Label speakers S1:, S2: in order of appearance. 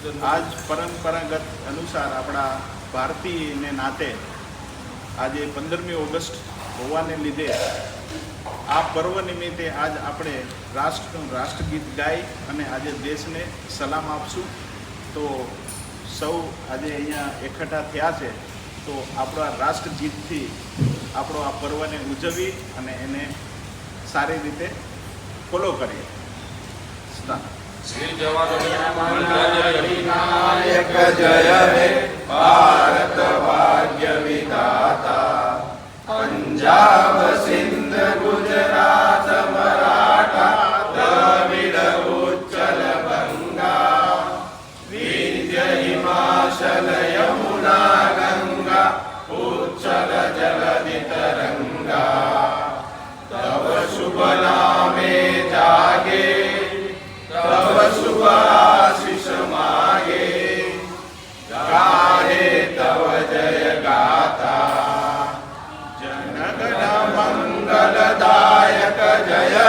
S1: આજ પરંપરાગત અનુસાર આપણા ભારતીયને નાતે આજે 15મી ઓગસ્ટ હોવાને લીધે આ પર્વ નિમિત્તે આજ આપણે રાષ્ટ્રગીત ગાઈ અને આજે દેશને સલામ આપશું. તો સૌ આજે અહીંયા એકઠા થયા છે, તો આપણા રાષ્ટ્રગીતથી આપણો આ પર્વને ઉજવી અને એને સારી રીતે ફોલો કરીએ.
S2: શ્રી જવાહરલાલ
S3: જય હે ભારત ભાગ્ય વિધાતા, પંજાબ સિંધ ગુજરાત મરાઠા દ્રવિડ ઉચ્ચલ ગંગા, વિંધ્ય હિમાચલ યમુના ગંગા ઉચ્ચલ જલધિ તરંગા, તવ શુભ નામે જાગે तव शुभ आशीष मागे, गाहे तव जय गाथा, जनगण मंगलदायक जय